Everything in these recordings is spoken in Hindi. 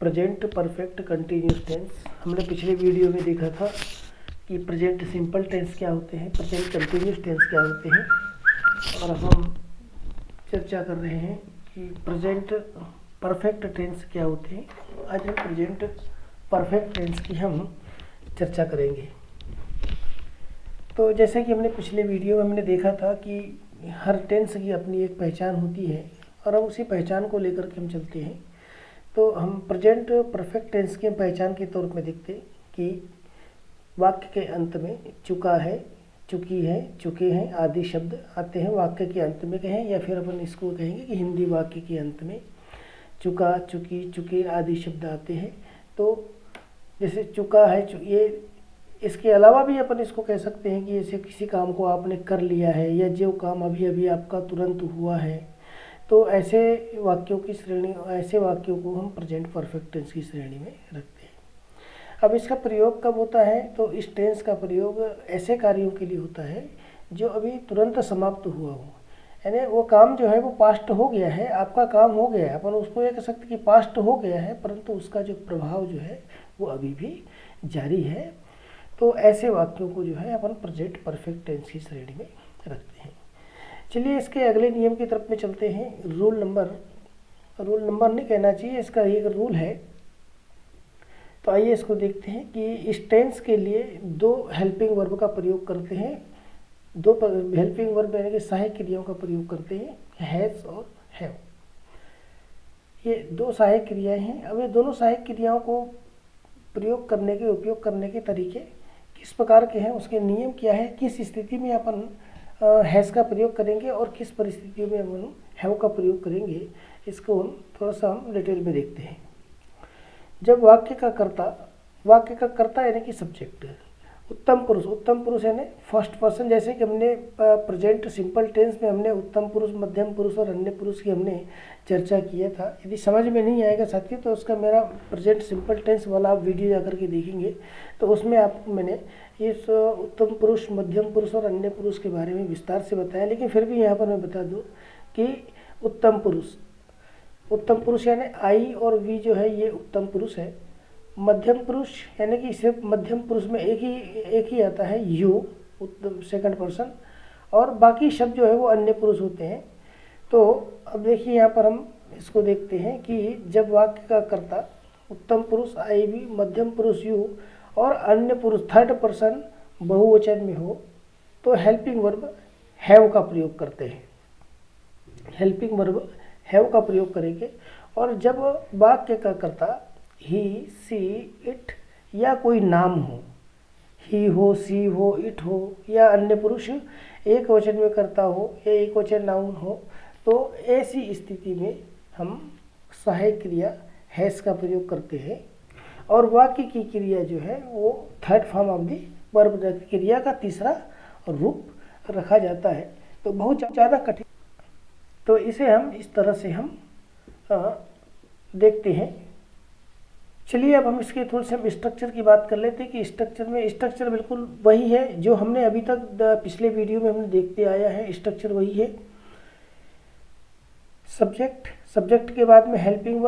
Present perfect continuous tense. हमने पिछले वीडियो में देखा था कि प्रेजेंट सिंपल टेंस क्या होते हैं, प्रेजेंट कंटिन्यूस टेंस क्या होते हैं, और अब हम चर्चा कर रहे हैं कि प्रेजेंट परफेक्ट टेंस क्या होते हैं। आज हम प्रेजेंट परफेक्ट टेंस की हम चर्चा करेंगे। तो जैसे कि हमने पिछले वीडियो में हमने देखा था कि हर टेंस की अपनी एक पहचान होती है और अब उसी पहचान को लेकर के हम चलते हैं। तो हम प्रेजेंट परफेक्ट टेंस की पहचान के तौर में देखते हैं कि वाक्य के अंत में चुका है, चुकी है, चुके हैं आदि शब्द आते हैं वाक्य के अंत में कहें, या फिर अपन इसको कहेंगे कि हिंदी वाक्य के अंत में चुका, चुकी, चुके आदि शब्द आते हैं। तो जैसे चुका है, ये इसके अलावा भी अपन इसको कह सकते हैं कि जैसे किसी काम को आपने कर लिया है या जो काम अभी अभी आपका तुरंत हुआ है, तो ऐसे वाक्यों की श्रेणी, ऐसे वाक्यों को हम प्रेजेंट परफेक्ट टेंस की श्रेणी में रखते हैं। अब इसका प्रयोग कब होता है? तो इस टेंस का प्रयोग ऐसे कार्यों के लिए होता है जो अभी तुरंत समाप्त हुआ हो, यानी वो काम जो है वो पास्ट हो गया है, आपका काम हो गया है, अपन उसको ये कह सकते कि पास्ट हो गया है, परंतु उसका जो प्रभाव जो है वो अभी भी जारी है। तो ऐसे वाक्यों को जो है अपन प्रेजेंट परफेक्ट टेंस की श्रेणी में रखते हैं। चलिए इसके अगले नियम की तरफ में चलते हैं। रूल नंबर नहीं कहना चाहिए, इसका एक रूल है। तो आइए इसको देखते हैं कि इस टेंस के लिए दो हेल्पिंग वर्ब का प्रयोग करते हैं, दो हेल्पिंग वर्ब यानी कि सहायक क्रियाओं का प्रयोग करते हैं, हैज और हैव। ये दो सहायक क्रियाएं हैं। अब ये दोनों सहायक क्रियाओं को उपयोग करने के तरीके किस प्रकार के हैं, उसके नियम क्या है, किस स्थिति में अपन हैज़ का प्रयोग करेंगे और किस परिस्थितियों में हम हैव का प्रयोग करेंगे, इसको हम थोड़ा सा हम डिटेल में देखते हैं। जब वाक्य का कर्ता यानी कि सब्जेक्ट उत्तम पुरुष यानी फर्स्ट पर्सन, जैसे कि हमने प्रेजेंट सिंपल टेंस में हमने उत्तम पुरुष, मध्यम पुरुष और अन्य पुरुष की हमने चर्चा किया था। यदि समझ में नहीं आएगा साथियों तो उसका मेरा प्रेजेंट सिंपल टेंस वाला आप वीडियो जाकर के देखेंगे, तो उसमें आपको मैंने इस उत्तम पुरुष, मध्यम पुरुष और अन्य पुरुष के बारे में विस्तार से बताया। लेकिन फिर भी यहाँ पर मैं बता दूँ कि उत्तम पुरुष यानी आई और वी जो है ये उत्तम पुरुष है। मध्यम पुरुष यानी कि सिर्फ मध्यम पुरुष में एक ही आता है यू, सेकंड पर्सन, और बाकी शब्द जो है वो अन्य पुरुष होते हैं। तो अब देखिए यहाँ पर हम इसको देखते हैं कि जब वाक्य का कर्ता उत्तम पुरुष आई वी, मध्यम पुरुष यू और अन्य पुरुष थर्ड पर्सन बहुवचन में हो तो हेल्पिंग वर्ब हैव का प्रयोग करते हैं। हेल्पिंग वर्ब हैव का प्रयोग करेंगे। और जब वाक्य का कर्ता ही, सी, इट या कोई नाम हो, ही हो, सी हो, इट हो या अन्य पुरुष एक वचन में कर्ता हो या एक वचन नाउन हो, तो ऐसी स्थिति में हम सहायक क्रिया हैज का प्रयोग करते हैं और वाक्य की क्रिया जो है वो third form of the verb क्रिया का तीसरा रूप रखा जाता है। तो बहुत ज़्यादा कठिन, तो इसे हम इस तरह से हम देखते हैं। चलिए अब हम इसके थोड़े से हम स्ट्रक्चर की बात कर लेते हैं कि स्ट्रक्चर बिल्कुल वही है जो हमने अभी तक पिछले वीडियो में हमने देखते आया है। स्ट्रक्चर वही है। सब्जेक्ट के बाद में हेल्पिंग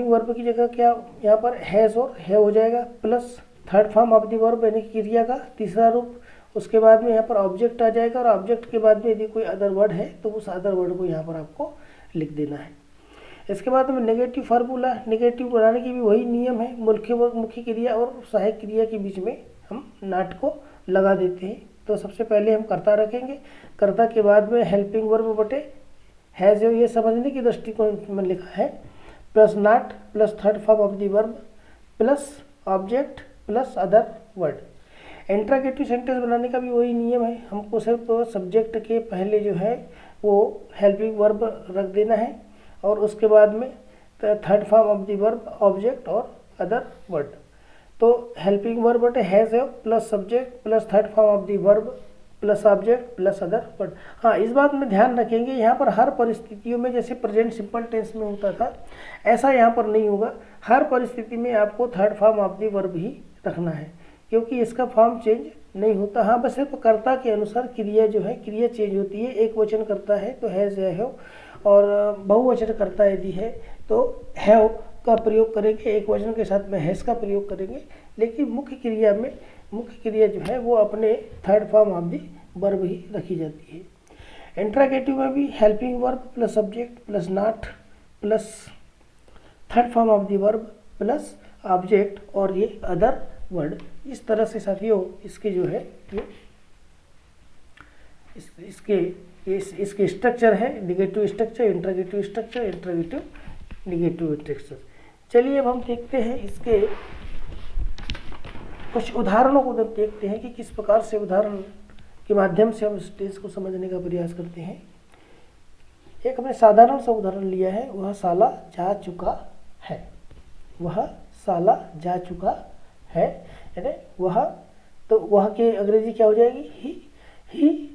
वर्ब की जगह क्या यहाँ पर हैज़ और हैव हो जाएगा, plus third form of the verb यानी कि क्रिया का तीसरा रूप। उसके बाद में यहाँ पर ऑब्जेक्ट आ जाएगा और ऑब्जेक्ट के बाद में यदि कोई अदर वर्ड है तो उस अदर वर्ड को यहाँ पर आपको लिख देना है। इसके बाद में नेगेटिव फार्मूला, नेगेटिव बनाने की भी वही नियम है। मुख्य क्रिया और सहायक क्रिया के बीच में हम नाट को लगा देते हैं। तो सबसे पहले हम कर्ता रखेंगे, कर्ता के बाद में हेल्पिंग वर्ब बटे हैज़, ये समझने की दृष्टिकोण में लिखा है, plus not plus third form of the verb plus object plus other word. Interrogative sentence बनाने का भी वही नियम है। हमको सिर्फ सब्जेक्ट के पहले जो है वो हेल्पिंग वर्ब रख देना है और उसके बाद में third form of the verb object और अदर वर्ड। तो हेल्पिंग वर्ब बटे has have plus subject plus third form of the verb plus object plus other word. हाँ, इस बात में ध्यान रखेंगे यहाँ पर हर परिस्थितियों में जैसे प्रेजेंट सिंपल टेंस में होता था ऐसा यहाँ पर नहीं होगा। हर परिस्थिति में आपको third form of the verb ही रखना है क्योंकि इसका फॉर्म चेंज नहीं होता। हाँ, बस सिर्फ कर्ता के अनुसार क्रिया जो है क्रिया चेंज होती है। एक वचन करता है तो हैज़ या हैव, और बहुवचन करता यदि है तो हैव का प्रयोग करेंगे, एक वचन के साथ में हैज का प्रयोग करेंगे, लेकिन मुख्य क्रिया में मुख्य क्रिया जो है वो अपने third form of the verb ही रखी जाती है। इंट्रोगेटिव में भी helping verb plus subject plus not plus third form of the verb plus object और ये अदर वर्ड, इस तरह से साथियों इसके जो है ये इसके स्ट्रक्चर है, negative structure, interrogative structure, interrogative negative structure. चलिए अब हम देखते हैं इसके कुछ उदाहरणों को देखते हैं कि किस प्रकार से उदाहरण के माध्यम से हम इस टेंस को समझने का प्रयास करते हैं। एक हमने साधारण सा उदाहरण लिया है, वह साला जा चुका है, वह साला जा चुका है, यानी वह, तो वह के अंग्रेजी क्या हो जाएगी ही।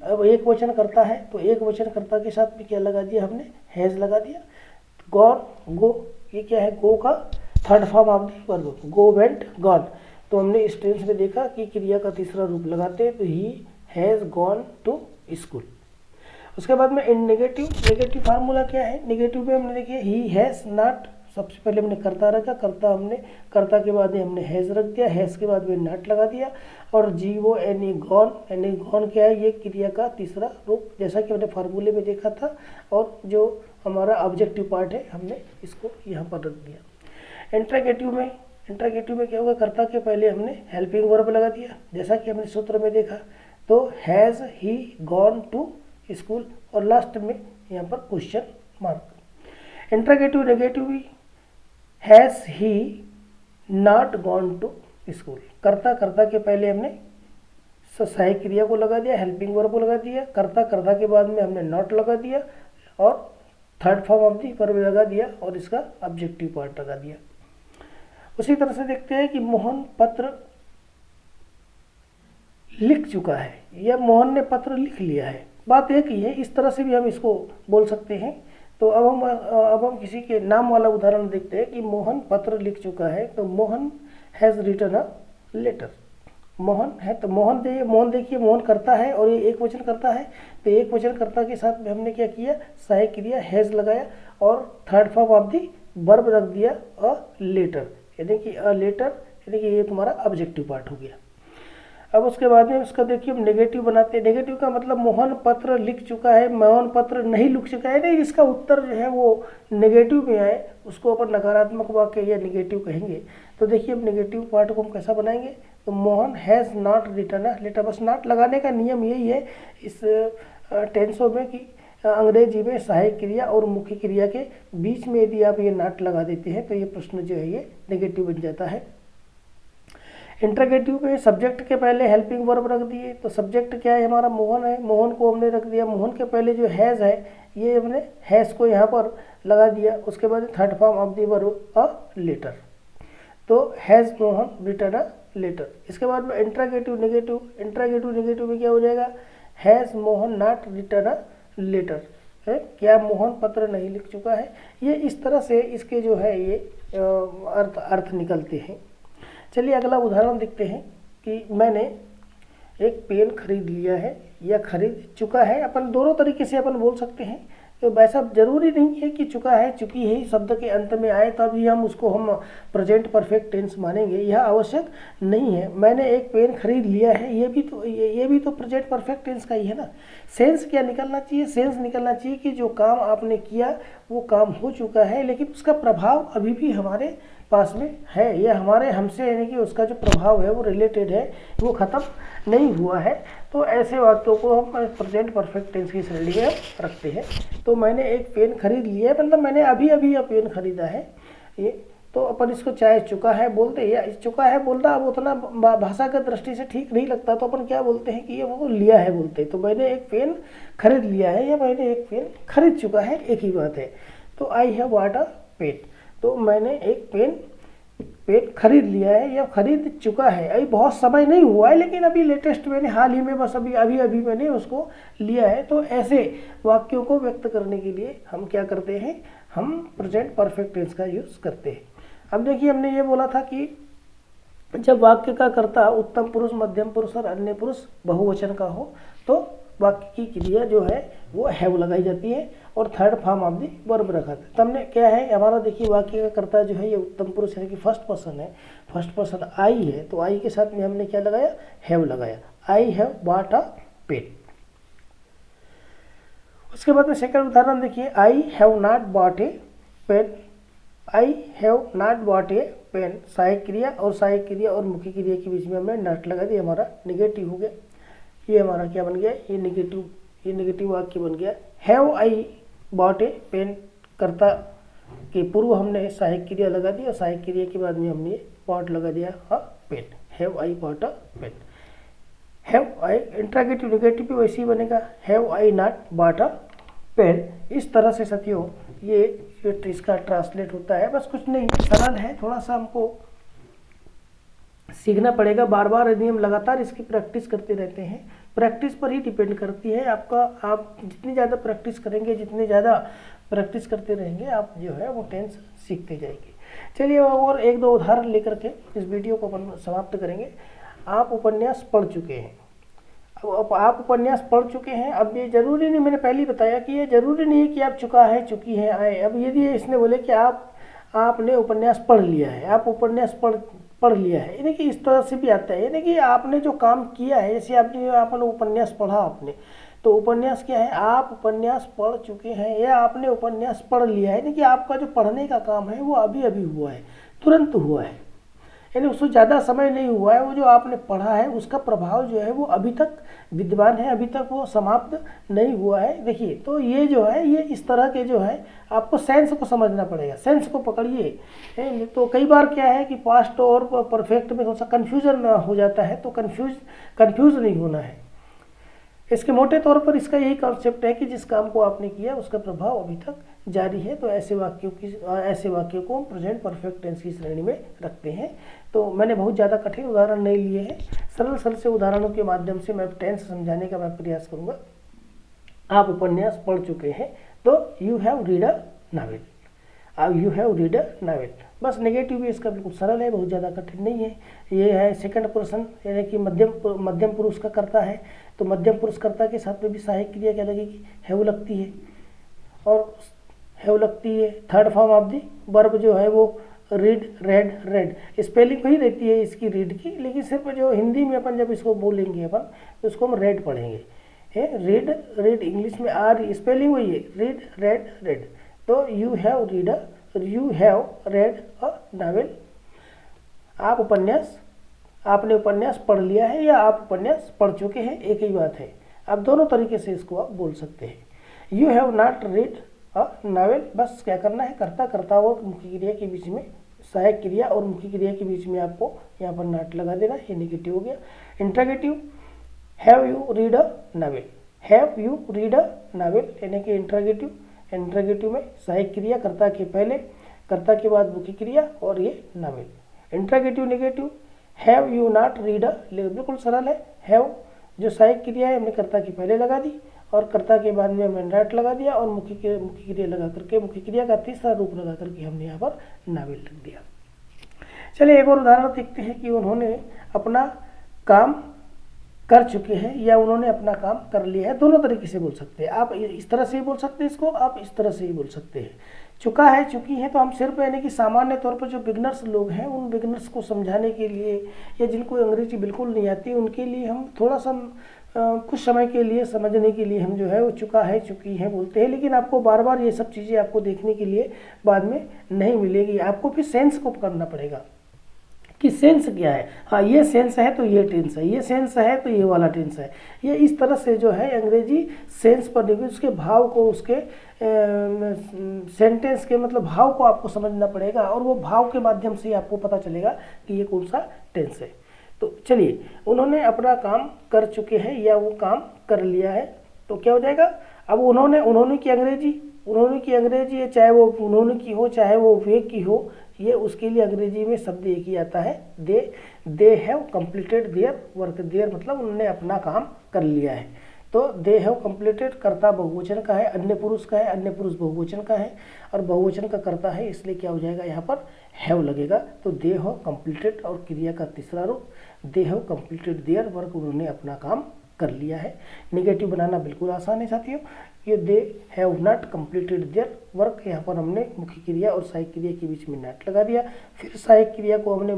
अब एक वचन करता है तो एक वचन कर्ता के साथ में क्या लगा दिया हमने, हैज लगा दिया। गॉन गो, ये क्या है, गो का third form of the verb, go went gone. तो हमने इस टेंस में देखा कि क्रिया का तीसरा रूप लगाते हैं तो he has gone to school. उसके बाद में इन नेगेटिव फार्मूला क्या है, नेगेटिव में हमने देखिए ही हैज नॉट, सबसे पहले हमने कर्ता रखा, कर्ता के बाद में हमने हैज रख दिया, हैज के बाद में नॉट लगा दिया, और GONE गॉन क्या है, ये क्रिया का तीसरा रूप, जैसा कि हमने फार्मूले में देखा था, और जो हमारा ऑब्जेक्टिव पार्ट है हमने इसको यहाँ पर रख दिया। इंट्रोगेटिव में क्या होगा, कर्ता के पहले हमने हेल्पिंग वर्ब लगा दिया, जैसा कि हमने सूत्र में देखा, तो has he gone to school, और लास्ट में यहाँ पर क्वेश्चन मार्क। इंट्रोगेटिव नेगेटिव भी, has he not gone to school, कर्ता के पहले हमने सहायक क्रिया को लगा दिया, हेल्पिंग वर्ब को लगा दिया, कर्ता के बाद में हमने नॉट लगा दिया और third form of the verb लगा दिया और इसका ऑब्जेक्टिव पार्ट लगा दिया। उसी तरह से देखते हैं कि मोहन पत्र लिख चुका है, या मोहन ने पत्र लिख लिया है, बात एक ही है, इस तरह से भी हम इसको बोल सकते हैं। तो अब हम किसी के नाम वाला उदाहरण देखते हैं कि मोहन पत्र लिख चुका है, तो Mohan has written a letter. Mohan है तो मोहन देखिए मोहन करता है और ये एक वचन करता है, तो एक वचन कर्ता के साथ में हमने क्या किया, सहायक क्रिया हैज़ लगाया और third form of the verb रख दिया अ लेटर, यानी कि अ लेटर, यानी कि ये तुम्हारा ऑब्जेक्टिव पार्ट हो गया। अब उसके बाद में उसका देखिए हम नेगेटिव बनाते हैं। नेगेटिव का मतलब मोहन पत्र लिख चुका है, मोहन पत्र नहीं लिख चुका है, नहीं, इसका उत्तर जो है वो नेगेटिव में आए, उसको अपन नकारात्मक वाक्य या नेगेटिव कहेंगे। तो देखिए अब नेगेटिव पार्ट को हम कैसा बनाएंगे, तो Mohan has not written a letter, बस नॉट लगाने का नियम यही है इस टेंसों में कि अंग्रेजी में सहायक क्रिया और मुख्य क्रिया के बीच में यदि आप ये नॉट लगा देते हैं तो ये प्रश्न जो है ये नेगेटिव बन जाता है। इंट्रोगेटिव में सब्जेक्ट के पहले हेल्पिंग वर्ब रख दिए, तो सब्जेक्ट क्या है हमारा, मोहन है, मोहन को हमने रख दिया, मोहन के पहले जो हैज़ है ये हमने हैज़ को यहाँ पर लगा दिया, उसके बाद third form of the verb a letter, तो has Mohan written a letter. इसके बाद में इंट्रोगेटिव नेगेटिव में क्या हो जाएगा, has Mohan not written a letter है, क्या मोहन पत्र नहीं लिख चुका है। ये इस तरह से इसके जो है ये अर्थ निकलते हैं। चलिए अगला उदाहरण देखते हैं कि मैंने एक पेन खरीद लिया है या खरीद चुका है, अपन दोनों तरीके से अपन बोल सकते हैं, तो वैसा जरूरी नहीं है कि चुका है चुकी है शब्द के अंत में आए तभी हम उसको हम प्रेजेंट परफेक्ट टेंस मानेंगे, यह आवश्यक नहीं है। मैंने एक पेन खरीद लिया है, ये भी तो प्रेजेंट परफेक्ट टेंस का ही है ना। सेंस क्या निकलना चाहिए, सेंस निकलना चाहिए कि जो काम आपने किया वो काम हो चुका है, लेकिन उसका प्रभाव अभी भी हमारे पास में है, या हमारे हमसे, यानी कि उसका जो प्रभाव है वो रिलेटेड है, वो ख़त्म नहीं हुआ है। तो ऐसे वाक्यों को हम प्रेजेंट परफेक्ट टेंस की श्रेणी में रखते हैं। तो मैंने एक पेन खरीद लिया है, मतलब मैंने अभी यह पेन खरीदा है, ये तो अपन इसको चाहे चुका है बोलते या चुका है बोलना अब उतना भाषागत दृष्टि से ठीक नहीं लगता, तो अपन क्या बोलते हैं कि ये वो लिया है बोलते हैं। तो मैंने एक पेन खरीद लिया है या मैंने एक पेन खरीद चुका है, एक ही बात है। तो I have bought a pen, तो मैंने एक पेन खरीद लिया है या खरीद चुका है, अभी बहुत समय नहीं हुआ है, लेकिन अभी लेटेस्ट मैंने हाल ही में बस अभी मैंने उसको लिया है। तो ऐसे वाक्यों को व्यक्त करने के लिए हम क्या करते हैं, हम प्रेजेंट परफेक्ट टेंस का यूज़ करते हैं। अब देखिए हमने ये बोला था कि जब वाक्य का कर्ता उत्तम पुरुष, मध्यम पुरुष और अन्य पुरुष बहुवचन का हो तो वाक्य की क्रिया जो है वो हैव लगाई जाती है और third form of the verb रखा था। तब हमने क्या है हमारा, देखिए वाक्य का कर्ता जो है ये उत्तम पुरुष यानी कि फर्स्ट पर्सन है, फर्स्ट पर्सन आई है, तो आई के साथ में हमने क्या लगाया, हैव लगाया। I have bought a pen. उसके बाद में सेकंड उदाहरण देखिए, I have not bought a pen. I have not bought a pen, सहायक क्रिया और सहायक क्रिया और मुख्य क्रिया के बीच में हमने नॉट लगा दी, हमारा निगेटिव हो गया। ये हमारा क्या बन गया, ये निगेटिव वाक्य बन गया। Have I bought a pen, कर्ता के पूर्व हमने सहायक क्रिया लगा दी और सहायक क्रिया के बाद में हमने बॉट लगा दिया pen. Have I bought a pen. Have I interrogative negative भी वैसे ही बनेगा, have I not bought a pen. इस तरह से साथियों ये इसका ट्रांसलेट होता है। बस कुछ नहीं, सरल है, थोड़ा सा हमको सीखना पड़ेगा। बार बार यदि हम लगातार इसकी प्रैक्टिस करते रहते हैं, प्रैक्टिस पर ही डिपेंड करती है आपका। आप जितनी ज़्यादा प्रैक्टिस करेंगे, जितनी ज़्यादा प्रैक्टिस करते रहेंगे, आप जो है वो टेंस सीखते जाएंगे। चलिए और एक दो उदाहरण लेकर के इस वीडियो को अपन समाप्त करेंगे। आप उपन्यास पढ़ चुके हैं, अब आप उपन्यास पढ़ चुके हैं। अब ये जरूरी नहीं, मैंने पहले ही बताया कि ये जरूरी नहीं है कि आप चुका है, चुकी है, आए। अब यदि इसने बोले कि आपने उपन्यास पढ़ लिया है, आप उपन्यास पढ़ लिया है, यानी कि इस तरह से भी आता है, यानी कि आपने जो काम किया है, जैसे आपने उपन्यास पढ़ा, आपने तो उपन्यास क्या है, आप उपन्यास पढ़ चुके हैं या आपने उपन्यास पढ़ लिया है, यानी कि आपका जो पढ़ने का काम है वो अभी अभी हुआ है, तुरंत हुआ है, यानी उससे ज़्यादा समय नहीं हुआ है। वो जो आपने पढ़ा है उसका प्रभाव जो है वो अभी तक विद्यमान है, अभी तक वो समाप्त नहीं हुआ है। देखिए तो ये जो है, ये इस तरह के जो है आपको सेंस को समझना पड़ेगा, सेंस को पकड़िए। तो कई बार क्या है कि पास्ट और परफेक्ट में थोड़ा सा कन्फ्यूजन हो जाता है, तो कन्फ्यूज नहीं होना है। इसके मोटे तौर पर इसका यही कॉन्सेप्ट है कि जिस काम को आपने किया उसका प्रभाव अभी तक जारी है। तो ऐसे वाक्यों को प्रेजेंट परफेक्ट टेंस की श्रेणी में रखते हैं। तो मैंने बहुत ज़्यादा कठिन उदाहरण नहीं लिए हैं, सरल से उदाहरणों के माध्यम से मैं टेंस समझाने का मैं प्रयास करूँगा। आप उपन्यास पढ़ चुके हैं, तो you have read a novel, you have read a novel. बस नेगेटिव भी इसका बिल्कुल सरल है, बहुत ज़्यादा कठिन नहीं है। ये है सेकंड पर्सन, यानी कि मध्यम पुरुष का करता है, तो मध्यम पुरुष कर्ता के साथ में भी सहायक क्रिया क्या लगेगी, हैव लगती है, और हैव लगती है। Third form of the verb जो है वो रीड, रेड। स्पेलिंग वही रहती है इसकी रीड की, लेकिन सिर्फ जो हिंदी में अपन जब इसको बोलेंगे अपन तो उसको हम रेड पढ़ेंगे, है रीड इंग्लिश में आर, स्पेलिंग वही है, रीड, रेड। तो you have read a novel. आपने उपन्यास पढ़ लिया है या आप उपन्यास पढ़ चुके हैं, एक ही बात है। आप दोनों तरीके से इसको आप बोल सकते हैं। You have not read a novel, बस क्या करना है, कर्ता और मुख्य क्रिया के बीच में, सहायक क्रिया और मुख्य क्रिया के बीच में आपको यहाँ पर नॉट लगा देना, ये नेगेटिव हो गया। Interrogative, have you read a novel, have you read a novel, यानी कि इंट्रोगेटिव में सहायक क्रिया कर्ता के पहले, कर्ता के बाद मुख्य क्रिया और ये novel. Interrogative negative, have you not read a, बिल्कुल सरल है। हैव जो सहायक क्रिया है हमने कर्ता के पहले लगा दी और कर्ता के बाद में हमने नॉट लगा दिया और मुख्य क्रिया लगा करके, मुख्य क्रिया का तीसरा रूप लगा करके हमने यहाँ पर नॉवेल लिख दिया। चलिए एक और उदाहरण देखते हैं कि उन्होंने अपना काम कर चुके हैं या उन्होंने अपना काम कर लिया है। दोनों तरीके से बोल सकते हैं, आप इस तरह से ही बोल सकते हैं इसको, आप इस तरह से ही बोल सकते हैं। चुका है, चुकी है, तो हम सिर्फ यानी कि सामान्य तौर पर जो बिगनर्स लोग हैं उन बिगनर्स को समझाने के लिए या जिनको अंग्रेजी बिल्कुल नहीं आती उनके लिए हम थोड़ा सा कुछ समय के लिए समझने के लिए हम जो है वो चुका है, चुकी है बोलते हैं। लेकिन आपको बार बार ये सब चीज़ें आपको देखने के लिए बाद में नहीं मिलेगी, आपको फिर सेंस को पकड़ना पड़ेगा कि सेंस क्या है। हाँ, ये सेंस है तो ये टेंस है, ये सेंस है तो ये वाला टेंस है। ये इस तरह से जो है अंग्रेजी सेंस पर निर्भर, उसके भाव को, उसके सेंटेंस के मतलब भाव को आपको समझना पड़ेगा और वो भाव के माध्यम से आपको पता चलेगा कि ये कौन सा टेंस है। तो चलिए, उन्होंने अपना काम कर चुके हैं या वो काम कर लिया है, तो क्या हो जाएगा। अब उन्होंने की अंग्रेजी है, चाहे वो उन्होंने की हो चाहे वो वे की हो, ये उसके लिए अंग्रेजी में शब्द एक ही आता है, they have completed their work. Their मतलब उन्होंने अपना काम कर लिया है। तो दे हैव कंप्लीटेड कर्ता बहुवचन का है, अन्य पुरुष का है, अन्य पुरुष बहुवचन का है और बहुवचन का कर्ता है, इसलिए क्या हो जाएगा यहाँ पर हैव लगेगा। तो दे हैव कंप्लीटेड और क्रिया का तीसरा रूप दे हैव कंप्लीटेड देयर वर्क, उन्होंने अपना काम कर लिया है। नेगेटिव बनाना बिल्कुल आसान है साथियों। ये they have not completed their work, यहाँ पर हमने मुख्य क्रिया और सहायक क्रिया के बीच में नॉट लगा दिया। फिर सहायक क्रिया को हमने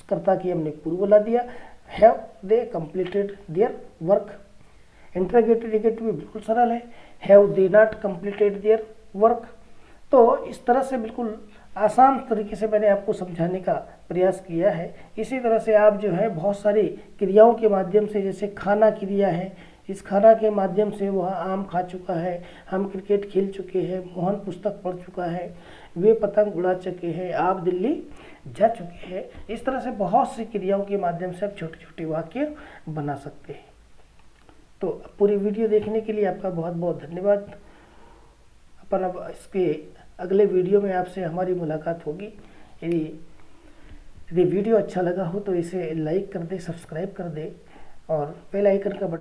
कर्ता की हमने पूर्व बुला दिया, have they completed their work. Interrogative negative बिल्कुल सरल है, have they not completed their work. तो इस तरह से बिल्कुल आसान तरीके से मैंने आपको समझाने का प्रयास किया है। इसी तरह से आप जो है बहुत सारी क्रियाओं के माध्यम से, जैसे खाना क्रिया है, इस खाना के माध्यम से वह आम खा चुका है, हम क्रिकेट खेल चुके हैं, मोहन पुस्तक पढ़ चुका है, वे पतंग उड़ा चुके हैं, आप दिल्ली जा चुके हैं। इस तरह से बहुत सी क्रियाओं के माध्यम से आप छोटे छोटे वाक्य बना सकते हैं। तो पूरी वीडियो देखने के लिए आपका बहुत बहुत धन्यवाद। अपन अब इसके अगले वीडियो में आपसे हमारी मुलाकात होगी। यदि वीडियो अच्छा लगा हो तो इसे लाइक कर दे, सब्सक्राइब कर दे और बेल आइकन का बटन